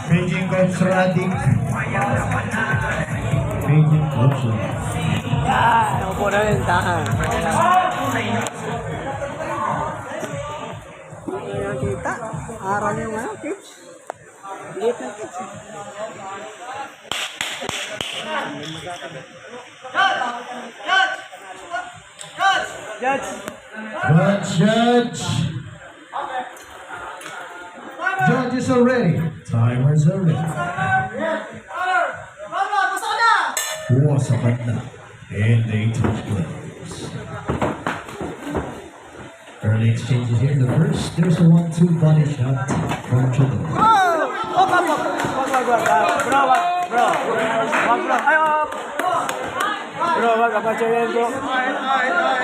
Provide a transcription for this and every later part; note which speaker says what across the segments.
Speaker 1: Beijing coach Radik. Beijing coach.
Speaker 2: Yan, upo na rin, tahan. Hindi na kita. Aral yung ano, tips. Liit ng tips. Judge!
Speaker 1: Judge! Judges are ready. Timers are ready. Wasapat na. And they touch gloves. Early exchanges here. The first, there's a 1-2 body shot from Chudor.
Speaker 2: Bro, wag, amateur yan, bro.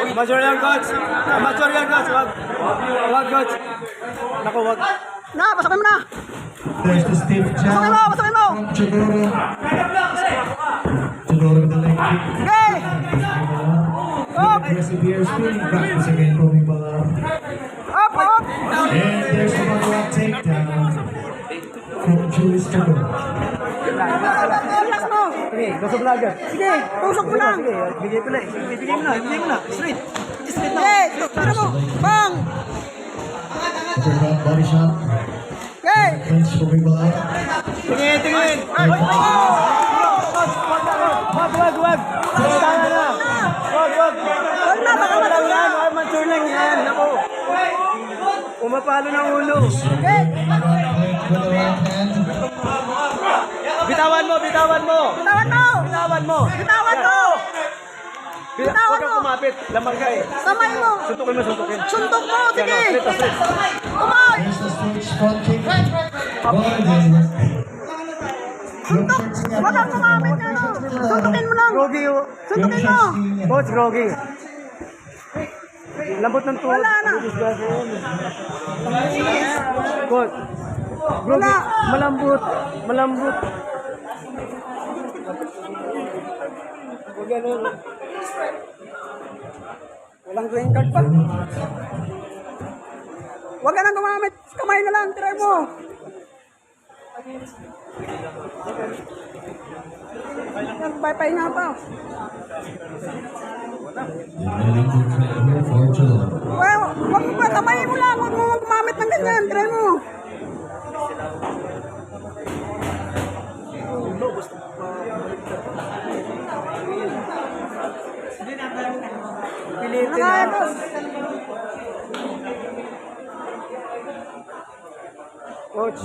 Speaker 2: Amateur yan, coach. Amateur yan, coach. Wag. Wag, coach. Naku, wag. Na, pasakin mo na.
Speaker 1: There's the stiff jab
Speaker 2: Pasakin mo.
Speaker 1: from Chudor. Chudor with the leg kick.
Speaker 2: Okay.
Speaker 1: Aggressive here, spinning practice again from Ibala.
Speaker 2: Up, up.
Speaker 1: And there's another takedown from Julius Chudor.
Speaker 2: Relax mo. Sige, gusto vlogger. Sige, tusok mo lang. Sige, bigay ko na. Bigay mo na. Straight. Straight na. Okay, tira mo. Bang.
Speaker 1: Uppercut body shot.
Speaker 2: Okay.
Speaker 1: Punch from Ibala.
Speaker 2: Tingin. Wag. Tama na. Wag. Wag na, baka malang yan. Mature lang yan. Ako. Umapalo ng ulo. Okay.
Speaker 1: With the right hand.
Speaker 2: Bitawan mo. Huwag kang kumapit. Lamang ka eh.
Speaker 3: Kamay mo.
Speaker 2: Suntukin.
Speaker 3: Suntok mo. Sige.
Speaker 2: Straight.
Speaker 3: Kumay.
Speaker 1: There's the stage front kick.
Speaker 3: Suntok. Huwag kang kumamit na. Suntukin mo lang.
Speaker 2: Grogi yun.
Speaker 3: Suntukin mo.
Speaker 2: Coach, grogi. Lambot ng tuhod.
Speaker 3: Wala na.
Speaker 2: Coach. Grogi.
Speaker 3: Wala.
Speaker 2: Malambot. Huwag ganun.
Speaker 3: Walang green card pa. Huwag ka nang gumamit. Kamay na lang. Try mo. Nagbay nga pa. Well, wag mo pa. Kamay mo lang. Huwag mo gumamit ng ganyan. Try mo.
Speaker 2: Pilitin
Speaker 3: Nakaya
Speaker 2: na.
Speaker 3: ko.
Speaker 2: Coach.